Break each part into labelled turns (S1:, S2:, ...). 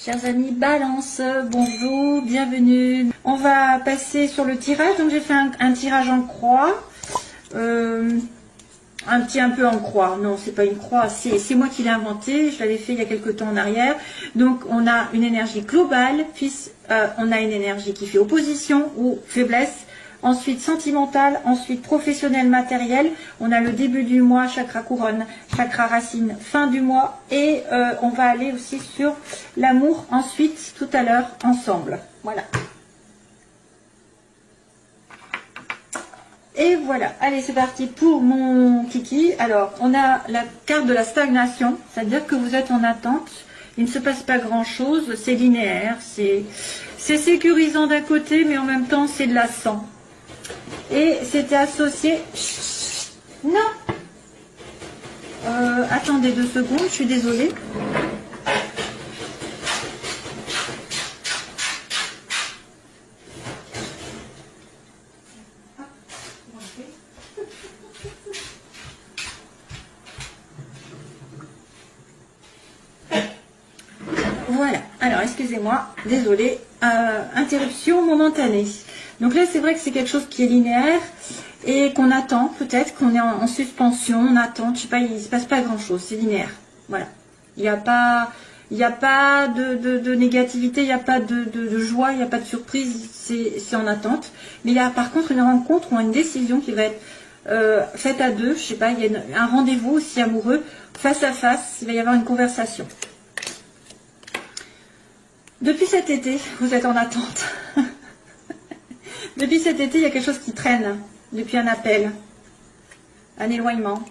S1: Chers amis Balance, bonjour, bienvenue. On va passer sur le tirage. Donc j'ai fait un tirage en croix. Un peu en croix. Non, c'est pas une croix, c'est moi qui l'ai inventé. Je l'avais fait il y a quelques temps en arrière. Donc on a une énergie globale, on a une énergie qui fait opposition ou faiblesse. Ensuite sentimentale, ensuite professionnel, matériel. On a le début du mois, chakra couronne, chakra racine, fin du mois. Et on va aller aussi sur l'amour ensuite, tout à l'heure, ensemble. Voilà. Et voilà, allez c'est parti pour mon kiki. Alors, on a la carte de la stagnation, c'est-à-dire que vous êtes en attente. Il ne se passe pas grand-chose, c'est linéaire, c'est sécurisant d'un côté, mais en même temps c'est de lassant. Et c'était associé... Non attendez 2 secondes, je suis désolée. Voilà, alors excusez-moi, désolée, interruption momentanée. Donc là c'est vrai que c'est quelque chose qui est linéaire et qu'on attend, peut-être qu'on est en suspension, on attend, je sais pas, il ne se passe pas grand chose, c'est linéaire. Voilà, il n'y a pas de négativité, il n'y a pas de joie, il n'y a pas de surprise, c'est en attente. Mais il y a par contre une rencontre ou une décision qui va être faite à deux, je sais pas, il y a un rendez-vous aussi amoureux, face à face, il va y avoir une conversation. Depuis cet été, vous êtes en attente. Depuis cet été, il y a quelque chose qui traîne. Depuis un appel, un éloignement,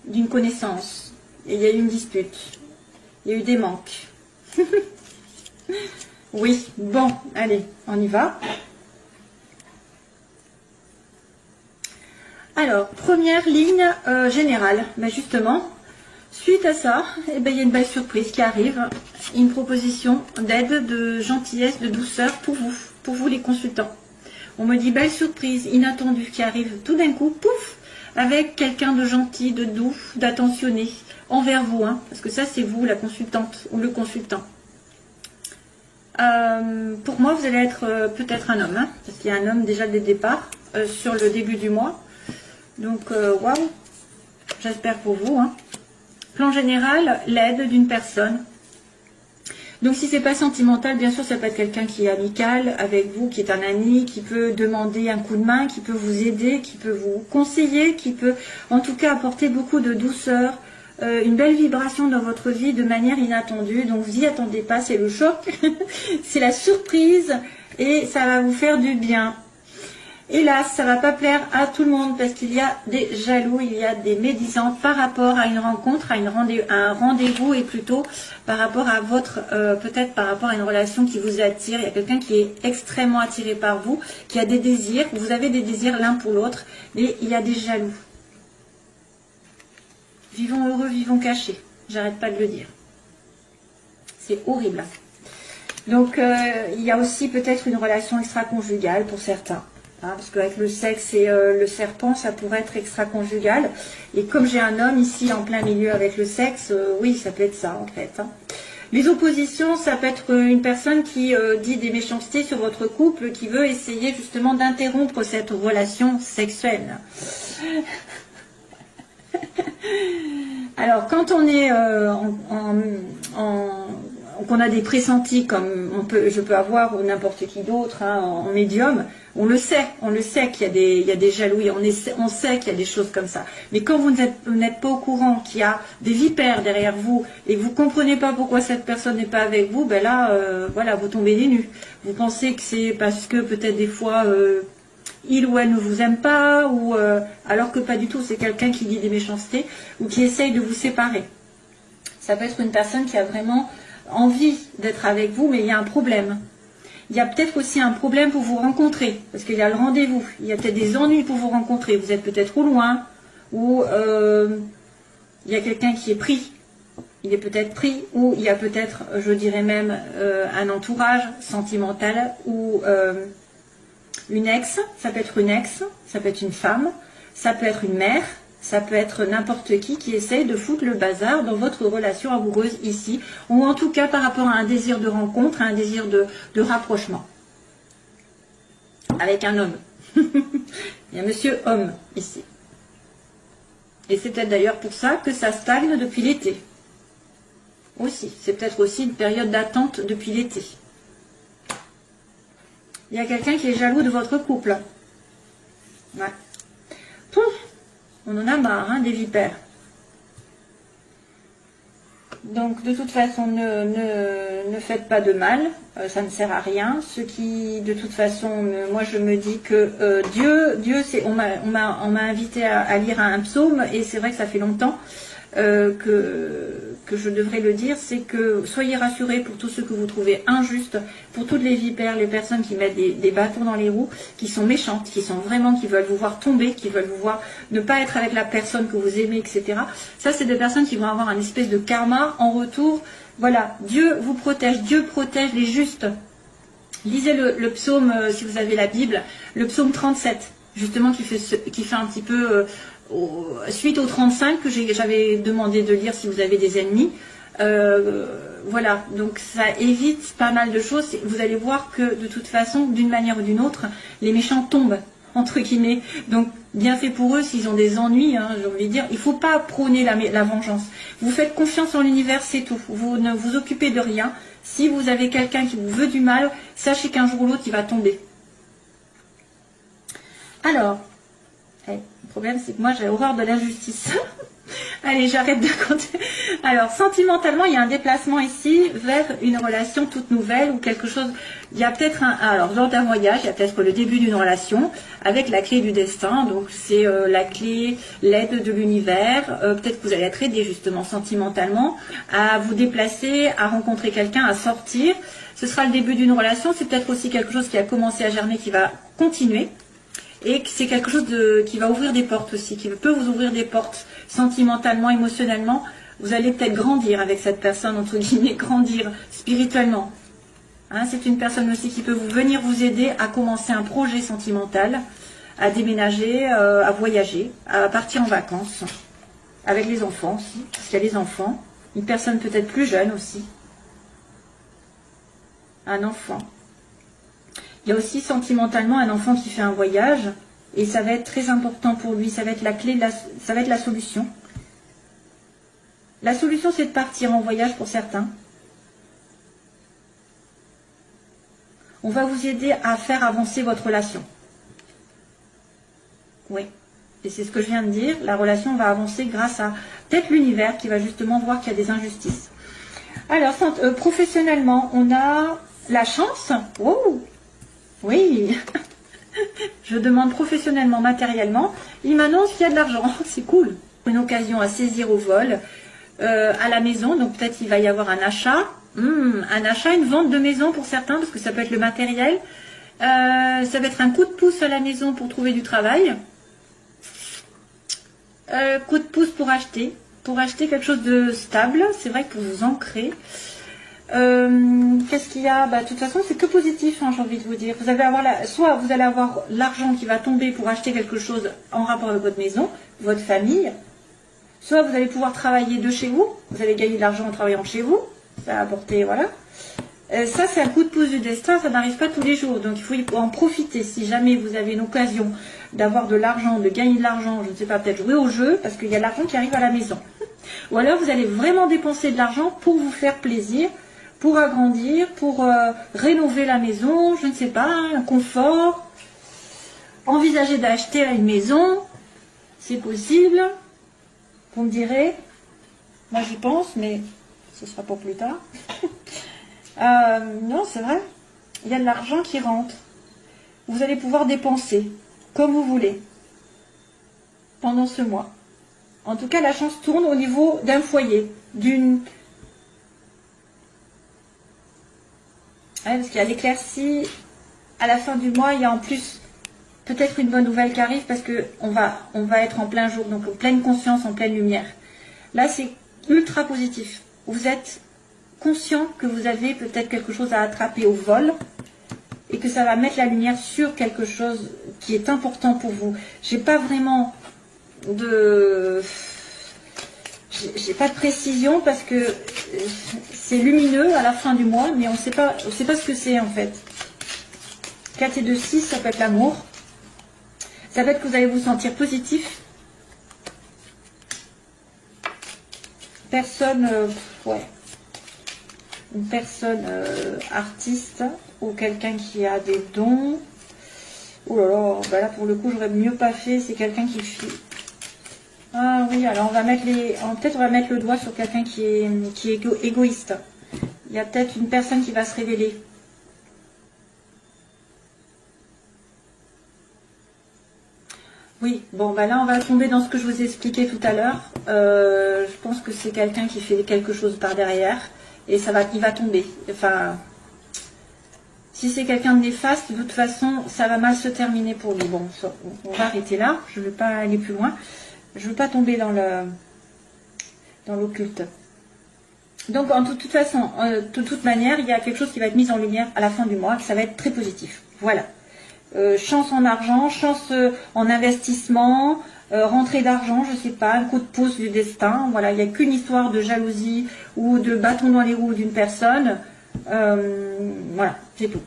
S1: d'une connaissance. Et il y a eu une dispute. Il y a eu des manques. Oui, bon, allez, on y va. Alors, première ligne générale. Mais justement, suite à ça, eh ben, il y a une belle surprise qui arrive. Une proposition d'aide, de gentillesse, de douceur pour vous les consultants. On me dit belle surprise inattendue qui arrive tout d'un coup, pouf, avec quelqu'un de gentil, de doux, d'attentionné envers vous, hein, parce que ça c'est vous, la consultante ou le consultant. Pour moi, vous allez être peut-être un homme, hein, parce qu'il y a un homme déjà dès le départ, sur le début du mois. Donc, waouh, j'espère pour vous. Hein. Plan général, l'aide d'une personne. Donc si c'est pas sentimental, bien sûr ça peut être quelqu'un qui est amical avec vous, qui est un ami, qui peut demander un coup de main, qui peut vous aider, qui peut vous conseiller, qui peut en tout cas apporter beaucoup de douceur, une belle vibration dans votre vie de manière inattendue. Donc vous n'y attendez pas, c'est le choc, c'est la surprise et ça va vous faire du bien. Hélas, ça va pas plaire à tout le monde parce qu'il y a des jaloux, il y a des médisants par rapport à une rencontre, à un rendez-vous et plutôt par rapport à votre, peut-être par rapport à une relation qui vous attire. Il y a quelqu'un qui est extrêmement attiré par vous, qui a des désirs, vous avez des désirs l'un pour l'autre, mais il y a des jaloux. Vivons heureux, vivons cachés. J'arrête pas de le dire. C'est horrible. Donc, il y a aussi peut-être une relation extra-conjugale pour certains. Hein, parce qu'avec le sexe et le serpent, ça pourrait être extra-conjugal. Et comme j'ai un homme ici en plein milieu avec le sexe, oui, ça peut être ça en fait. Hein. Les oppositions, ça peut être une personne qui dit des méchancetés sur votre couple, qui veut essayer justement d'interrompre cette relation sexuelle. Alors, quand on est qu'on a des pressentis comme je peux avoir ou n'importe qui d'autre hein, en médium, on le sait qu'il y a des jalousies, on sait qu'il y a des choses comme ça. Mais quand vous n'êtes pas au courant qu'il y a des vipères derrière vous et que vous ne comprenez pas pourquoi cette personne n'est pas avec vous, ben là, voilà, vous tombez des nues. Vous pensez que c'est parce que peut-être des fois il ou elle ne vous aime pas, ou alors que pas du tout, c'est quelqu'un qui dit des méchancetés ou qui essaye de vous séparer. Ça peut être une personne qui a vraiment envie d'être avec vous, mais il y a un problème. Il y a peut-être aussi un problème pour vous rencontrer, parce qu'il y a le rendez-vous. Il y a peut-être des ennuis pour vous rencontrer. Vous êtes peut-être au loin, ou il y a quelqu'un qui est pris. Il est peut-être pris, ou il y a peut-être, je dirais même, un entourage sentimental, ou une ex. Ça peut être une ex, ça peut être une femme, ça peut être une mère, Ça peut être n'importe qui essaye de foutre le bazar dans votre relation amoureuse ici, ou en tout cas par rapport à un désir de rencontre, à un désir de rapprochement. Avec un homme. Il y a monsieur homme ici. Et c'est peut-être d'ailleurs pour ça que ça stagne depuis l'été. Aussi, c'est peut-être aussi une période d'attente depuis l'été. Il y a quelqu'un qui est jaloux de votre couple. Ouais. Pouf, on en a marre, hein, des vipères. Donc, de toute façon, ne faites pas de mal. Ça ne sert à rien. Ce qui, de toute façon, moi, je me dis que Dieu, on m'a invité à lire un psaume, et c'est vrai que ça fait longtemps que je devrais le dire, c'est que soyez rassurés pour tous ceux que vous trouvez injustes, pour toutes les vipères, les personnes qui mettent des bâtons dans les roues, qui sont méchantes, qui veulent vous voir tomber, qui veulent vous voir ne pas être avec la personne que vous aimez, etc. Ça, c'est des personnes qui vont avoir un espèce de karma en retour. Voilà, Dieu vous protège, Dieu protège les justes. Lisez le psaume, si vous avez la Bible, le psaume 37, justement, qui fait un petit peu... suite au 35 que j'avais demandé de lire si vous avez des ennemis. Voilà, donc ça évite pas mal de choses. Vous allez voir que de toute façon, d'une manière ou d'une autre, les méchants tombent, entre guillemets. Donc bien fait pour eux s'ils ont des ennuis, hein, j'ai envie de dire. Il ne faut pas prôner la vengeance. Vous faites confiance en l'univers, c'est tout. Vous ne vous occupez de rien. Si vous avez quelqu'un qui vous veut du mal, sachez qu'un jour ou l'autre, il va tomber. Alors, le problème, c'est que moi, j'ai horreur de l'injustice. Allez, j'arrête de compter. Alors, sentimentalement, il y a un déplacement ici vers une relation toute nouvelle ou quelque chose. Il y a peut-être alors, lors d'un voyage, il y a peut-être le début d'une relation avec la clé du destin. Donc, c'est la clé, l'aide de l'univers. Peut-être que vous allez être aidé, justement, sentimentalement, à vous déplacer, à rencontrer quelqu'un, à sortir. Ce sera le début d'une relation. C'est peut-être aussi quelque chose qui a commencé à germer, qui va continuer. Et c'est quelque chose qui va ouvrir des portes aussi, qui peut vous ouvrir des portes sentimentalement, émotionnellement. Vous allez peut-être grandir avec cette personne, entre guillemets, grandir spirituellement. Hein, c'est une personne aussi qui peut venir vous aider à commencer un projet sentimental, à déménager, à voyager, à partir en vacances, avec les enfants aussi, parce qu'il y a les enfants. Une personne peut-être plus jeune aussi. Un enfant. Il y a aussi sentimentalement un enfant qui fait un voyage et ça va être très important pour lui, ça va être la clé, ça va être la solution. La solution, c'est de partir en voyage pour certains. On va vous aider à faire avancer votre relation. Oui, et c'est ce que je viens de dire, la relation va avancer grâce à peut-être l'univers qui va justement voir qu'il y a des injustices. Alors, professionnellement, on a la chance. Wow. Oui, je demande professionnellement, matériellement. Il m'annonce qu'il y a de l'argent, c'est cool. Une occasion à saisir au vol, à la maison, donc peut-être il va y avoir un achat, une vente de maison pour certains, parce que ça peut être le matériel. Ça va être un coup de pouce à la maison pour trouver du travail. Coup de pouce pour acheter quelque chose de stable, c'est vrai que pour vous ancrer. Qu'est-ce qu'il y a? De toute façon, c'est que positif, hein, j'ai envie de vous dire. Vous allez avoir soit vous allez avoir l'argent qui va tomber pour acheter quelque chose en rapport avec votre maison, votre famille, soit vous allez pouvoir travailler de chez vous, vous allez gagner de l'argent en travaillant chez vous, ça va apporter, voilà. Ça, c'est un coup de pouce du destin, ça n'arrive pas tous les jours, donc il faut en profiter. Si jamais vous avez une occasion d'avoir de l'argent, de gagner de l'argent, je ne sais pas, peut-être jouer au jeu, parce qu'il y a de l'argent qui arrive à la maison. Ou alors vous allez vraiment dépenser de l'argent pour vous faire plaisir, pour agrandir, pour rénover la maison, je ne sais pas, un confort. Envisager d'acheter une maison, c'est possible. Vous me direz, moi j'y pense, mais ce sera pour plus tard. Non, c'est vrai, il y a de l'argent qui rentre. Vous allez pouvoir dépenser comme vous voulez pendant ce mois. En tout cas, la chance tourne au niveau d'un foyer, d'une... parce qu'il y a l'éclaircie à la fin du mois, il y a en plus peut-être une bonne nouvelle qui arrive parce qu'on va être en plein jour, donc en pleine conscience, en pleine lumière. Là, c'est ultra positif. Vous êtes conscient que vous avez peut-être quelque chose à attraper au vol et que ça va mettre la lumière sur quelque chose qui est important pour vous. J'ai pas vraiment de... J'ai pas de précision parce que c'est lumineux à la fin du mois, mais on sait pas ce que c'est en fait. 4 et 2, 6, ça peut être l'amour. Ça peut être que vous allez vous sentir positif. Personne, ouais. Une personne artiste ou quelqu'un qui a des dons. Oh là là, bah là pour le coup j'aurais mieux pas fait, c'est quelqu'un qui fit. Ah oui, alors on va mettre peut-être on va mettre le doigt sur quelqu'un qui est égoïste. Il y a peut-être une personne qui va se révéler. Oui, bon bah là on va tomber dans ce que je vous ai expliqué tout à l'heure. Je pense que c'est quelqu'un qui fait quelque chose par derrière et il va tomber. Enfin, si c'est quelqu'un de néfaste, de toute façon ça va mal se terminer pour lui. Bon, on va arrêter là, je ne veux pas aller plus loin. Je ne veux pas tomber dans l'occulte. Donc en toute façon, de toute manière, il y a quelque chose qui va être mis en lumière à la fin du mois, ça va être très positif. Voilà. Chance en argent, chance en investissement, rentrée d'argent, je sais pas, un coup de pouce du destin. Voilà, il n'y a qu'une histoire de jalousie ou de bâton dans les roues d'une personne. Voilà, c'est tout.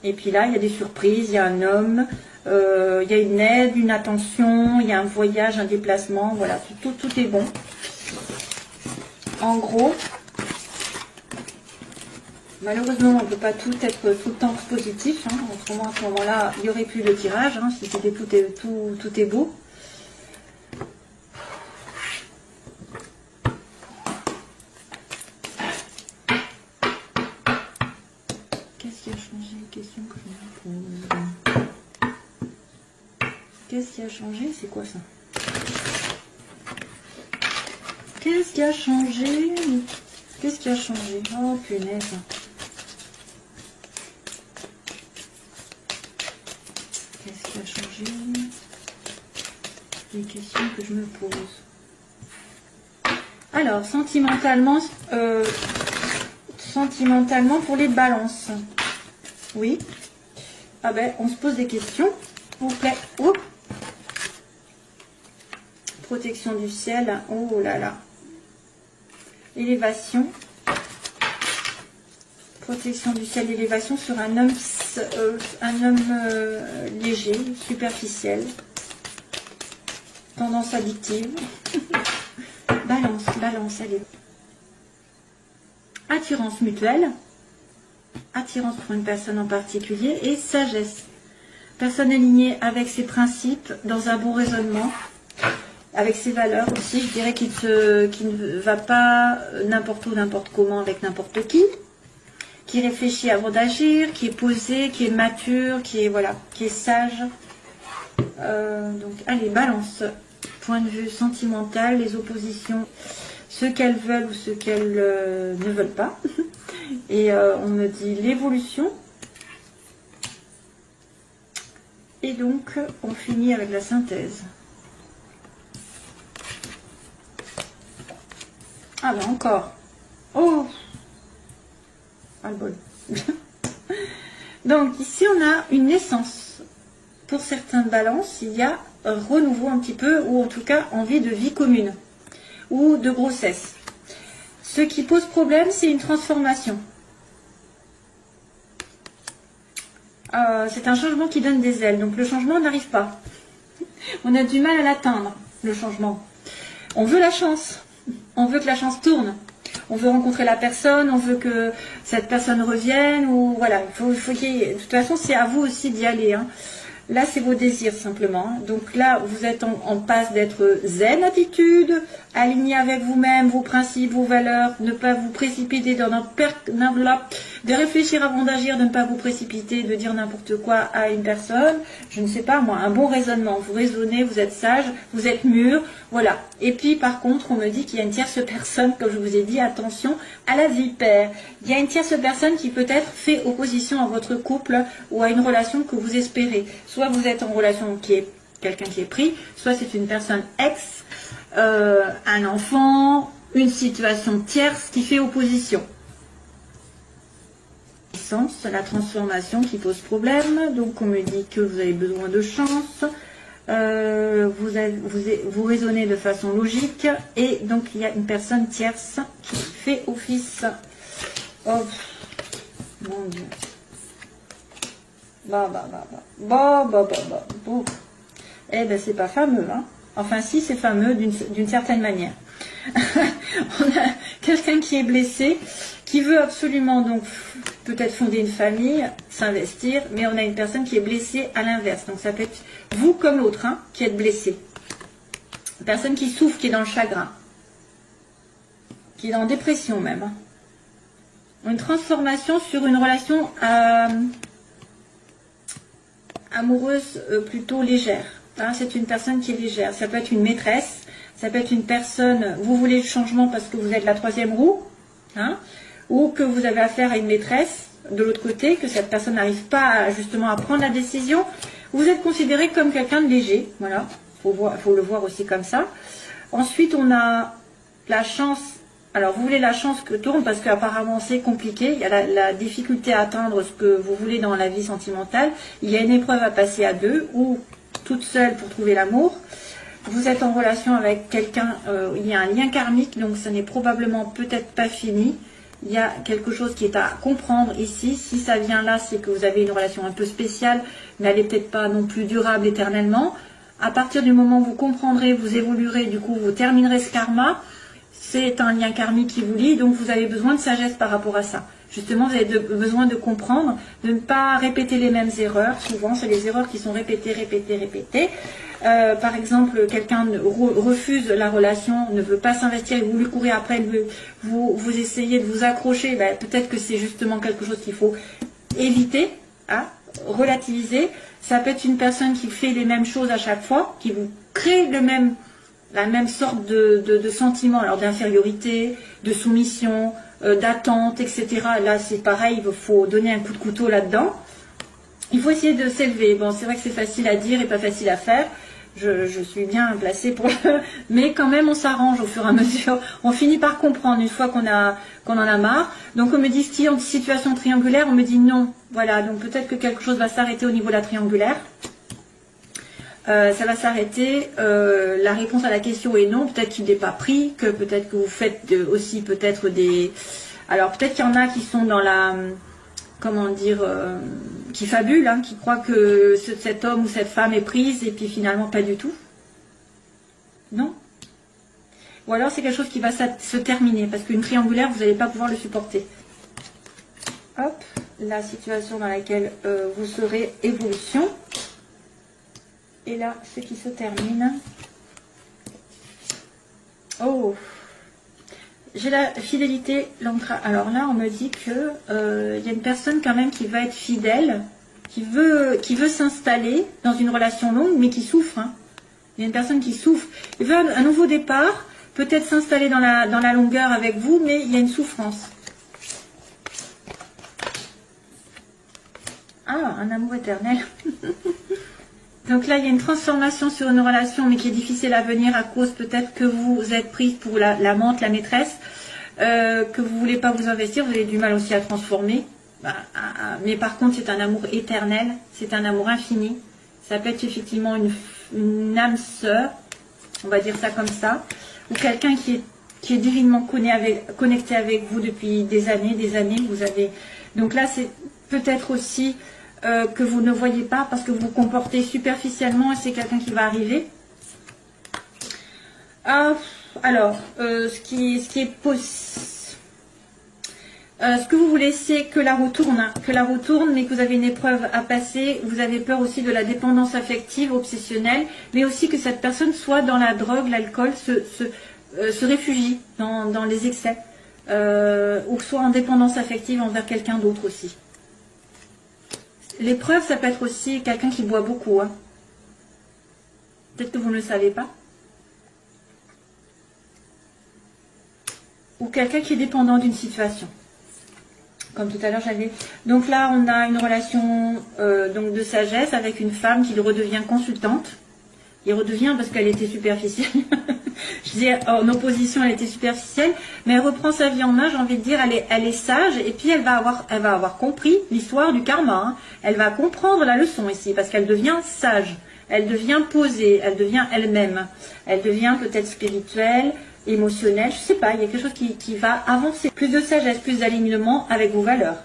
S1: Et puis là, il y a des surprises, il y a un homme, il y a une aide, une attention, il y a un voyage, un déplacement. Voilà, tout est bon. En gros, malheureusement, on ne peut pas tout être tout le temps positif. Hein. Autrement, à ce moment-là, il n'y aurait plus de tirage. Hein, si c'était tout est beau. Qu'est-ce qui a changé? Question que je me pose. Qu'est-ce qui a changé? C'est quoi ça? Qu'est-ce qui a changé? Qu'est-ce qui a changé? Oh punaise. Qu'est-ce qui a changé? Les questions que je me pose. Alors, sentimentalement pour les balances. Oui. Ah ben, on se pose des questions. S'il vous plaît. Oups. Protection du ciel. Oh là là. Élévation. Protection du ciel, élévation sur un homme léger, superficiel. Tendance addictive. Balance, allez. Attirance mutuelle. Attirance pour une personne en particulier. Et sagesse. Personne alignée avec ses principes, dans un bon raisonnement. Avec ses valeurs aussi, je dirais qu'il ne va pas n'importe où, n'importe comment, avec n'importe qui réfléchit avant d'agir, qui est posé, qui est mature, qui est sage. Donc, allez, balance. Point de vue sentimental, les oppositions, ce qu'elles veulent ou ce qu'elles ne veulent pas. Et on me dit l'évolution. Et donc, on finit avec la synthèse. Ah ben encore. Oh, ah le bol. Donc ici on a une naissance. Pour certaines balances, il y a un renouveau un petit peu, ou en tout cas envie de vie commune, ou de grossesse. Ce qui pose problème, c'est une transformation. C'est un changement qui donne des ailes, donc le changement n'arrive pas. On a du mal à l'atteindre, le changement. On veut la chance. On veut que la chance tourne. On veut rencontrer la personne, on veut que cette personne revienne, ou voilà. Il faut qu'il y ait... De toute façon, c'est à vous aussi d'y aller. Hein. Là, c'est vos désirs simplement. Donc là, vous êtes en passe d'être zen attitude, aligné avec vous-même, vos principes, vos valeurs, ne pas vous précipiter dans de réfléchir avant d'agir, de ne pas vous précipiter, de dire n'importe quoi à une personne. Je ne sais pas moi, un bon raisonnement. Vous raisonnez, vous êtes sage, vous êtes mûr, voilà. Et puis par contre, on me dit qu'il y a une tierce personne, comme je vous ai dit, attention à la vipère. Il y a une tierce personne qui peut-être fait opposition à votre couple ou à une relation que vous espérez. Soit vous êtes en relation qui est quelqu'un qui est pris, soit c'est une personne ex, un enfant, une situation tierce qui fait opposition. La transformation qui pose problème, donc on me dit que vous avez besoin de chance, Vous raisonnez de façon logique. Et donc, il y a une personne tierce qui fait office. Oh, mon Dieu. Bon. Eh ben, c'est pas fameux, hein. Enfin, si, c'est fameux d'une certaine manière. On a quelqu'un qui est blessé, qui veut absolument donc peut-être fonder une famille, s'investir, mais on a une personne qui est blessée à l'inverse. Donc ça peut être vous comme l'autre, hein, qui êtes blessé. Une personne qui souffre, qui est dans le chagrin, qui est en dépression même. Une transformation sur une relation amoureuse plutôt légère. Hein, c'est une personne qui est légère. Ça peut être une maîtresse, ça peut être une personne, vous voulez le changement parce que vous êtes la troisième roue, hein, ou que vous avez affaire à une maîtresse de l'autre côté, que cette personne n'arrive pas justement à prendre la décision. Vous êtes considéré comme quelqu'un de léger, voilà, faut le voir aussi comme ça. Ensuite, on a la chance. Alors, vous voulez la chance que tourne parce qu'apparemment c'est compliqué. Il y a la difficulté à atteindre ce que vous voulez dans la vie sentimentale. Il y a une épreuve à passer à deux ou toute seule pour trouver l'amour. Vous êtes en relation avec quelqu'un, il y a un lien karmique, donc ce n'est probablement peut-être pas fini. Il y a quelque chose qui est à comprendre ici. Si ça vient là, c'est que vous avez une relation un peu spéciale, mais elle n'est peut-être pas non plus durable éternellement. À partir du moment où vous comprendrez, vous évoluerez, du coup vous terminerez ce karma. C'est un lien karmique qui vous lie, donc vous avez besoin de sagesse par rapport à ça. Justement, vous avez besoin de comprendre, de ne pas répéter les mêmes erreurs. Souvent, c'est les erreurs qui sont répétées. Par exemple, quelqu'un refuse la relation, ne veut pas s'investir et vous lui courez après, vous essayez de vous accrocher. Ben, peut-être que c'est justement quelque chose qu'il faut éviter, hein, relativiser. Ça peut être une personne qui fait les mêmes choses à chaque fois, qui vous crée la même sorte de sentiment, alors d'infériorité, de soumission, d'attente, etc. Là, c'est pareil, il faut donner un coup de couteau là-dedans. Il faut essayer de s'élever. Bon, c'est vrai que c'est facile à dire et pas facile à faire. Je suis bien placée pour le... Mais quand même, on s'arrange au fur et à mesure. On finit par comprendre une fois qu'on en a marre. Donc, on me dit, si en situation triangulaire, on me dit non. Voilà, donc peut-être que quelque chose va s'arrêter au niveau de la triangulaire. Ça va s'arrêter. La réponse à la question est non. Peut-être qu'il n'est pas pris, que peut-être que vous faites aussi peut-être des... Alors peut-être qu'il y en a qui sont dans la... Comment dire, qui fabulent, hein, qui croient que cet homme ou cette femme est prise et puis finalement pas du tout. Non. Ou alors c'est quelque chose qui va se terminer parce qu'une triangulaire, vous n'allez pas pouvoir le supporter. Hop, la situation dans laquelle vous serez, évolution. Et là, ce qui se termine. Oh, j'ai la fidélité, l'ancrage. Alors là, on me dit que il y a une personne quand même qui va être fidèle, qui veut s'installer dans une relation longue, mais qui souffre. Hein. Il y a une personne qui souffre. Il veut un nouveau départ, peut-être s'installer dans la longueur avec vous, mais il y a une souffrance. Ah, un amour éternel. Donc là, il y a une transformation sur une relation, mais qui est difficile à venir à cause peut-être que vous êtes prise pour l'amante, la maîtresse, que vous ne voulez pas vous investir, vous avez du mal aussi à transformer. Mais par contre, c'est un amour éternel, c'est un amour infini. Ça peut être effectivement une âme sœur, on va dire ça comme ça, ou quelqu'un qui est divinement connecté avec vous depuis des années. Vous avez... Donc là, c'est peut-être aussi... que vous ne voyez pas parce que vous vous comportez superficiellement et c'est quelqu'un qui va arriver. Ce que vous voulez, c'est que la roue tourne, mais que vous avez une épreuve à passer. Vous avez peur aussi de la dépendance affective, obsessionnelle, mais aussi que cette personne soit dans la drogue, l'alcool, se réfugie dans les excès, ou soit en dépendance affective envers quelqu'un d'autre aussi. L'épreuve, ça peut être aussi quelqu'un qui boit beaucoup. Hein. Peut-être que vous ne le savez pas. Ou quelqu'un qui est dépendant d'une situation. Comme tout à l'heure, j'avais... Donc là, on a une relation donc de sagesse avec une femme qui redevient consultante. Il redevient parce qu'elle était superficielle. Je dis en opposition, elle était superficielle, mais elle reprend sa vie en main, j'ai envie de dire, elle est sage, et puis elle va avoir compris l'histoire du karma. Hein. Elle va comprendre la leçon ici, parce qu'elle devient sage. Elle devient posée, elle devient elle-même. Elle devient peut-être spirituelle, émotionnelle, je sais pas, il y a quelque chose qui va avancer. Plus de sagesse, plus d'alignement avec vos valeurs.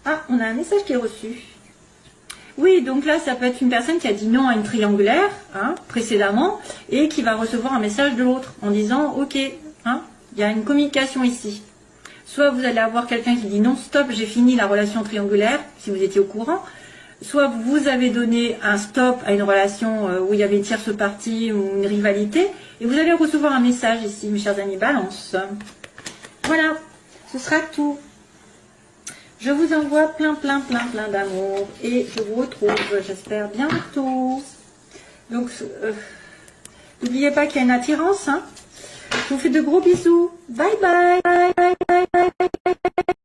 S1: Ah, on a un message qui est reçu. Oui, donc là, ça peut être une personne qui a dit non à une triangulaire, hein, précédemment, et qui va recevoir un message de l'autre en disant, ok, hein, il y a une communication ici. Soit vous allez avoir quelqu'un qui dit non, stop, j'ai fini la relation triangulaire, si vous étiez au courant. Soit vous avez donné un stop à une relation où il y avait une tierce partie ou une rivalité, et vous allez recevoir un message ici, mes chers amis Balance. Voilà, ce sera tout. Je vous envoie plein d'amour et je vous retrouve, j'espère, bientôt. Donc, n'oubliez pas qu'il y a une attirance. Hein. Je vous fais de gros bisous. Bye bye.